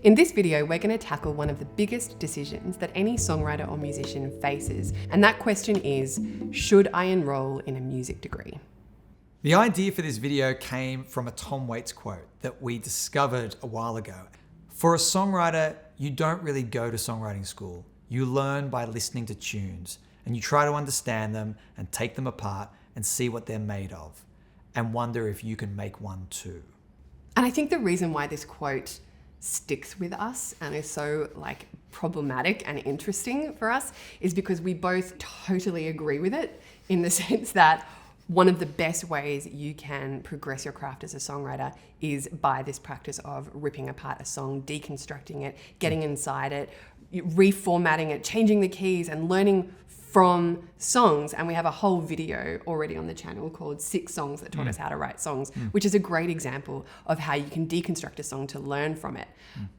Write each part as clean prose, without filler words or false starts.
In this video, we're going to tackle one of the biggest decisions that any songwriter or musician faces, and that question is, should I enroll in a music degree? The idea for this video came from a Tom Waits quote that we discovered a while ago. For a songwriter, you don't really go to songwriting school. You learn by listening to tunes, and you try to understand them and take them apart and see what they're made of, and wonder if you can make one too. And I think the reason why this quote sticks with us and is so problematic and interesting for us is because we both totally agree with it, in the sense that one of the best ways you can progress your craft as a songwriter is by this practice of ripping apart a song, deconstructing it, getting inside it, reformatting it, changing the keys, and learning from songs. And we have a whole video already on the channel called 6 Songs That Taught Us How to Write Songs, which is a great example of how you can deconstruct a song to learn from it.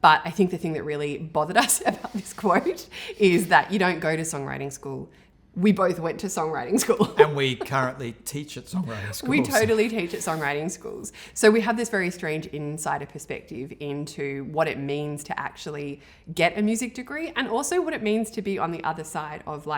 But I think the thing that really bothered us about this quote is that you don't go to songwriting school. We both went to songwriting school. And we currently teach at songwriting schools. We totally teach at songwriting schools. So we have this very strange insider perspective into what it means to actually get a music degree, and also what it means to be on the other side of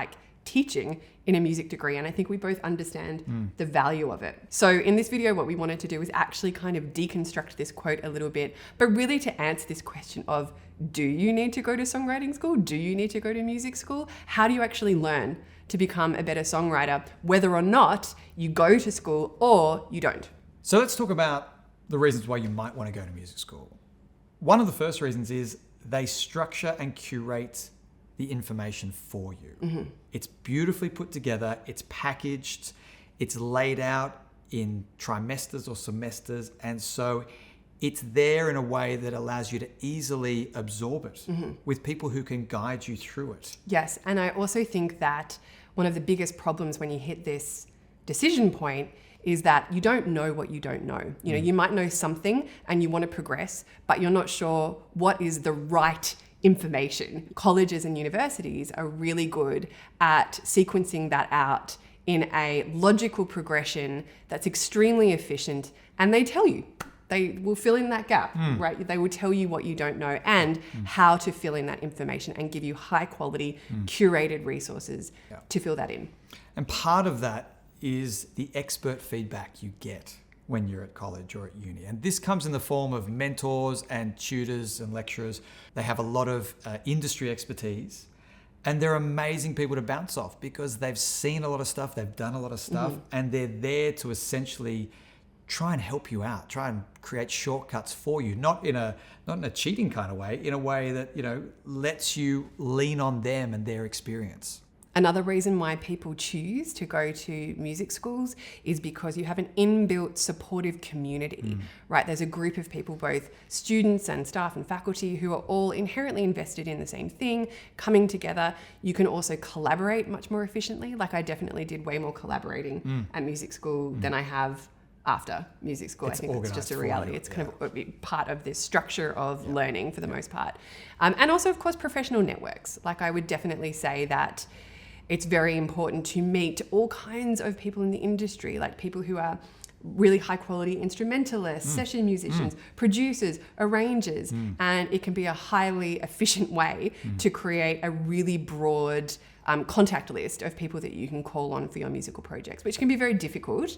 teaching in a music degree. And I think we both understand the value of it. So in this video, what we wanted to do is actually kind of deconstruct this quote a little bit, but really to answer this question of, do you need to go to songwriting school? Do you need to go to music school? How do you actually learn to become a better songwriter, whether or not you go to school or you don't? So let's talk about the reasons why you might want to go to music school. One of the first reasons is they structure and curate the information for you. It's beautifully put together, it's packaged, it's laid out in trimesters or semesters, and so it's there in a way that allows you to easily absorb it with people who can guide you through it. Yes, and I also think that one of the biggest problems when you hit this decision point is that you don't know what you don't know. You know, you might know something and you want to progress, but you're not sure what is the right information. Colleges and universities are really good at sequencing that out in a logical progression that's extremely efficient, and they tell you. They will fill in that gap, right? They will tell you what you don't know and how to fill in that information and give you high quality, curated resources to fill that in. And part of that is the expert feedback you get when you're at college or at uni. And this comes in the form of mentors and tutors and lecturers. They have a lot of industry expertise, and they're amazing people to bounce off because they've seen a lot of stuff, they've done a lot of stuff, and they're there to essentially try and help you out, try and create shortcuts for you, not in a cheating kind of way, in a way that, lets you lean on them and their experience. Another reason why people choose to go to music schools is because you have an inbuilt supportive community, right? There's a group of people, both students and staff and faculty, who are all inherently invested in the same thing, coming together. You can also collaborate much more efficiently. I definitely did way more collaborating at music school than I have after music school. I think it's just a reality. It's kind of part of this structure of learning for the most part. And also, of course, professional networks. I would definitely say that it's very important to meet all kinds of people in the industry, people who are really high quality instrumentalists, session musicians, producers, arrangers, and it can be a highly efficient way to create a really broad contact list of people that you can call on for your musical projects, which can be very difficult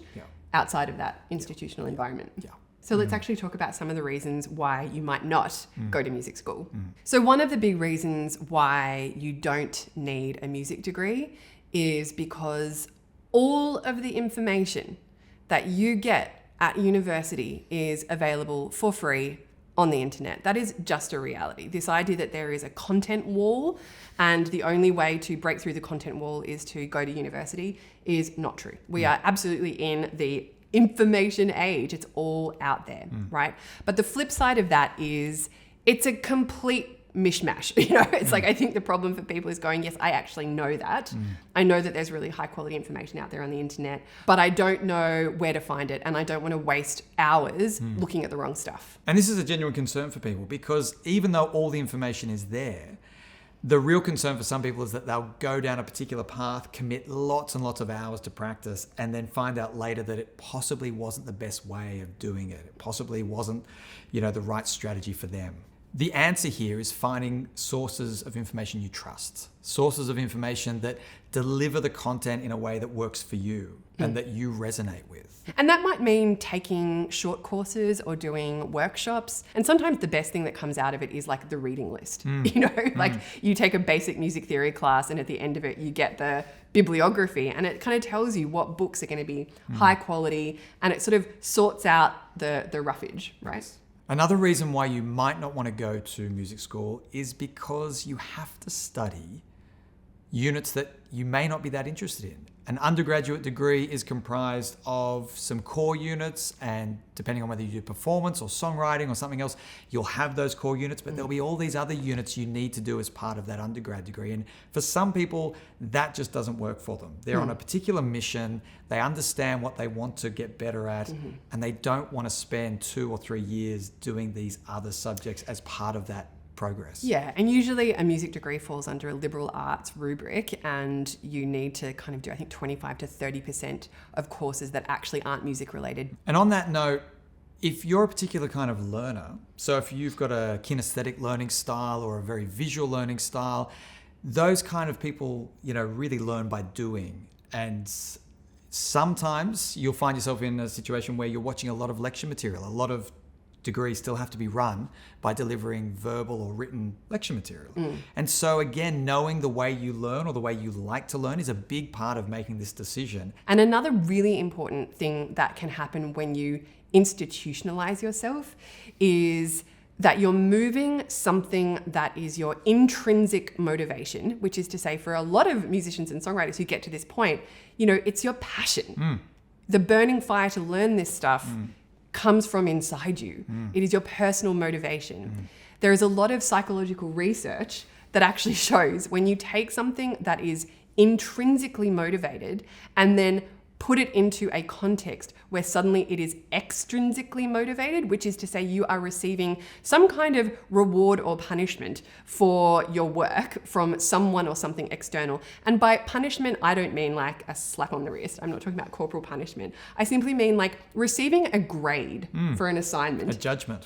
outside of that institutional environment. So let's actually talk about some of the reasons why you might not go to music school. So one of the big reasons why you don't need a music degree is because all of the information that you get at university is available for free on the internet. That is just a reality. This idea that there is a content wall and the only way to break through the content wall is to go to university is not true. We are absolutely in the information age. It's all out there, right? But the flip side of that is it's a complete mishmash. It's I think the problem for people is going, yes, I actually know that. I know that there's really high quality information out there on the internet, but I don't know where to find it, and I don't want to waste hours looking at the wrong stuff. And this is a genuine concern for people, because even though all the information is there, the real concern for some people is that they'll go down a particular path, commit lots and lots of hours to practice, and then find out later that it possibly wasn't the best way of doing it. It possibly wasn't, the right strategy for them. The answer here is finding sources of information you trust, sources of information that deliver the content in a way that works for you and that you resonate with. And that might mean taking short courses or doing workshops. And sometimes the best thing that comes out of it is like the reading list. Like you take a basic music theory class and at the end of it, you get the bibliography and it kind of tells you what books are going to be high quality and it sort of sorts out the roughage, right? Yes. Another reason why you might not want to go to music school is because you have to study units that you may not be that interested in. An undergraduate degree is comprised of some core units, and depending on whether you do performance or songwriting or something else, you'll have those core units, but there'll be all these other units you need to do as part of that undergrad degree. And for some people, that just doesn't work for them. They're on a particular mission, they understand what they want to get better at, and they don't want to spend 2 or 3 years doing these other subjects as part of that progress. Yeah, and usually a music degree falls under a liberal arts rubric and you need to kind of do, I think, 25 to 30% of courses that actually aren't music related. And on that note, if you're a particular kind of learner, so if you've got a kinesthetic learning style or a very visual learning style, those kind of people, really learn by doing. And sometimes you'll find yourself in a situation where you're watching a lot of lecture material, a lot of degrees still have to be run by delivering verbal or written lecture material. And so again, knowing the way you learn or the way you like to learn is a big part of making this decision. And another really important thing that can happen when you institutionalize yourself is that you're moving something that is your intrinsic motivation, which is to say for a lot of musicians and songwriters who get to this point, it's your passion. The burning fire to learn this stuff comes from inside you. It is your personal motivation. There is a lot of psychological research that actually shows when you take something that is intrinsically motivated and then put it into a context where suddenly it is extrinsically motivated, which is to say you are receiving some kind of reward or punishment for your work from someone or something external. And by punishment, I don't mean like a slap on the wrist. I'm not talking about corporal punishment. I simply mean like receiving a grade for an assignment. A judgment.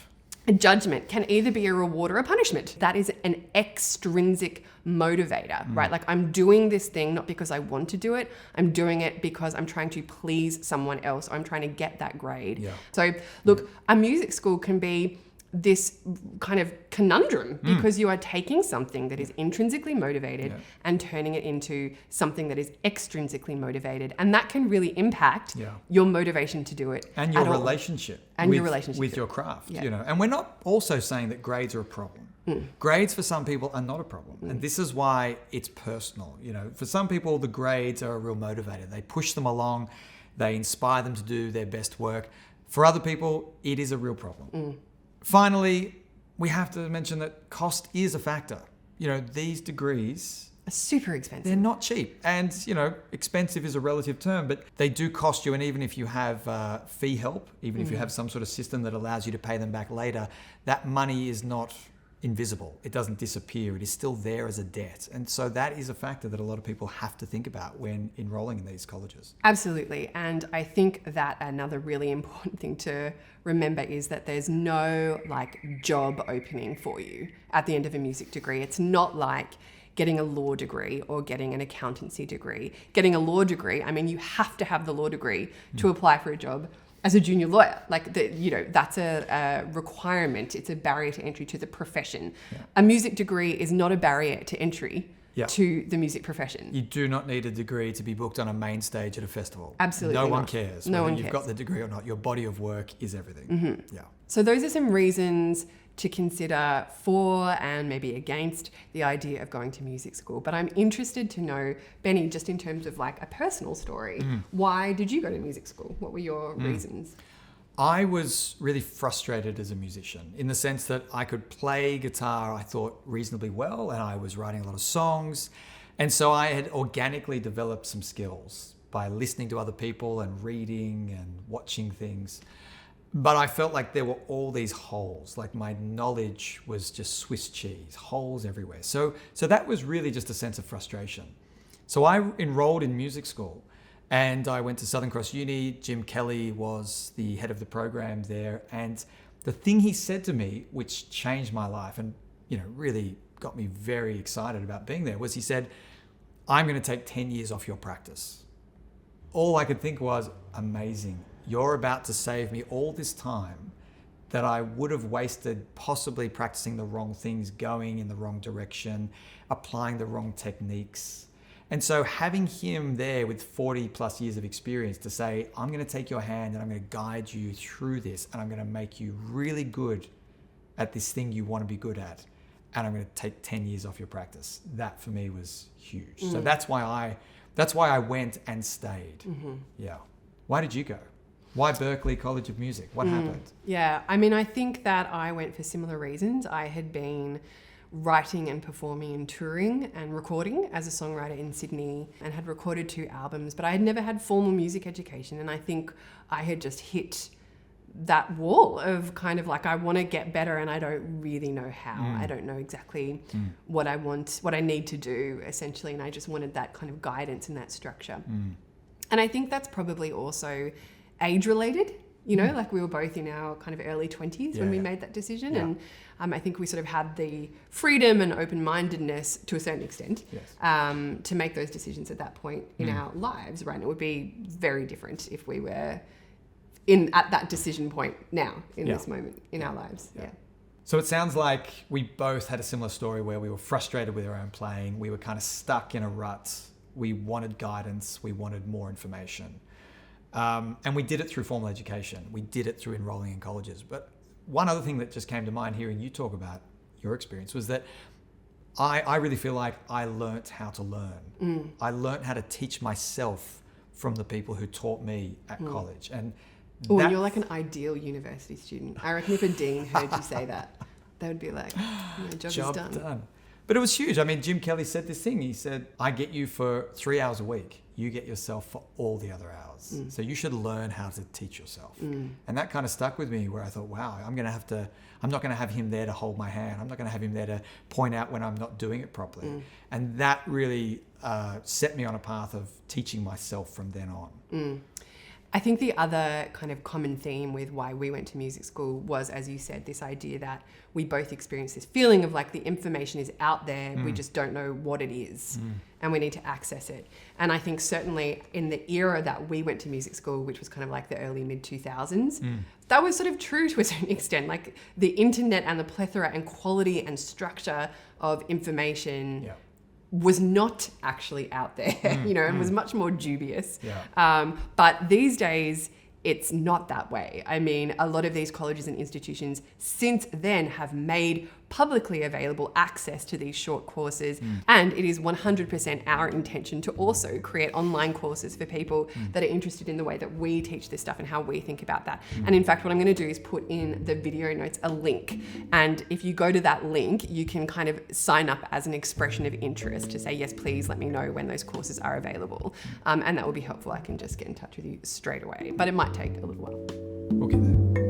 A judgment can either be a reward or a punishment. That is an extrinsic motivator, right? Like I'm doing this thing not because I want to do it. I'm doing it because I'm trying to please someone else. Or I'm trying to get that grade. Yeah. So look, a music school can be this kind of conundrum because you are taking something that is intrinsically motivated and turning it into something that is extrinsically motivated, and that can really impact your motivation to do it and your relationship with your craft. And we're not also saying that grades are a problem. Grades for some people are not a problem, and this is why it's personal. For some people the grades are a real motivator. They push them along, they inspire them to do their best work. For other people it is a real problem. Finally, we have to mention that cost is a factor. These degrees are super expensive. They're not cheap. And, expensive is a relative term, but they do cost you. And even if you have fee help, even if you have some sort of system that allows you to pay them back later, that money is not invisible. It doesn't disappear. It is still there as a debt. And so that is a factor that a lot of people have to think about when enrolling in these colleges. Absolutely. And I think that another really important thing to remember is that there's no job opening for you at the end of a music degree. It's not like getting a law degree or getting an accountancy degree. Getting a law degree, you have to have the law degree to apply for a job as a junior lawyer. That's a requirement. It's a barrier to entry to the profession. A music degree is not a barrier to entry to the music profession. You do not need a degree to be booked on a main stage at a festival. Absolutely No one not. cares No whether one you've cares. got the degree or not. Your body of work is everything. So those are some reasons to consider for and maybe against the idea of going to music school. But I'm interested to know, Benny, just in terms of a personal story, why did you go to music school? What were your reasons? I was really frustrated as a musician in the sense that I could play guitar, I thought, reasonably well, and I was writing a lot of songs. And so I had organically developed some skills by listening to other people and reading and watching things. But I felt like there were all these holes, like my knowledge was just Swiss cheese, holes everywhere. So that was really just a sense of frustration. So I enrolled in music school. And I went to Southern Cross Uni. Jim Kelly was the head of the program there. And the thing he said to me, which changed my life and, really got me very excited about being there, was he said, I'm going to take 10 years off your practice. All I could think was, amazing. You're about to save me all this time that I would have wasted possibly practicing the wrong things, going in the wrong direction, applying the wrong techniques. And so having him there with 40 plus years of experience to say, I'm going to take your hand and I'm going to guide you through this and I'm going to make you really good at this thing you want to be good at. And I'm going to take 10 years off your practice. That for me was huge. So that's why I went and stayed. Yeah. Why did you go? Why Berklee College of Music? What happened? Yeah, I mean, I think that I went for similar reasons. I had been writing and performing and touring and recording as a songwriter in Sydney and had recorded 2 albums, but I had never had formal music education. And I think I had just hit that wall of kind of like, I want to get better and I don't really know how. I don't know exactly what I want, what I need to do essentially. And I just wanted that kind of guidance and that structure. And I think that's probably also age related, like we were both in our kind of early 20s when we made that decision. And I think we sort of had the freedom and open-mindedness to a certain extent to make those decisions at that point in our lives, right? And it would be very different if we were at that decision point now in this moment in our lives. So it sounds like we both had a similar story where we were frustrated with our own playing. We were kind of stuck in a rut. We wanted guidance. We wanted more information. And we did it through formal education. We did it through enrolling in colleges. But one other thing that just came to mind hearing you talk about your experience was that I really feel like I learnt how to learn. I learnt how to teach myself from the people who taught me at college. And you're like an ideal university student. I reckon if a dean heard you say that, they would be like, job is done. But it was huge. I mean, Jim Kelly said this thing. He said, I get you for 3 hours a week. You get yourself for all the other hours. So you should learn how to teach yourself. And that kind of stuck with me where I thought, wow, I'm not going to have him there to hold my hand. I'm not going to have him there to point out when I'm not doing it properly. And that really set me on a path of teaching myself from then on. I think the other kind of common theme with why we went to music school was, as you said, this idea that we both experienced this feeling of like the information is out there, we just don't know what it is, and we need to access it. And I think certainly in the era that we went to music school, which was kind of like the early mid-2000s, that was sort of true to a certain extent. Like the internet and the plethora and quality and structure of information was not actually out there, and was much more dubious. But these days, it's not that way. I mean, a lot of these colleges and institutions since then have made publicly available access to these short courses. And it is 100% our intention to also create online courses for people that are interested in the way that we teach this stuff and how we think about that. And in fact, what I'm going to do is put in the video notes a link. And if you go to that link, you can kind of sign up as an expression of interest to say, yes, please let me know when those courses are available. And that will be helpful. I can just get in touch with you straight away, but it might take a little while. We'll get there.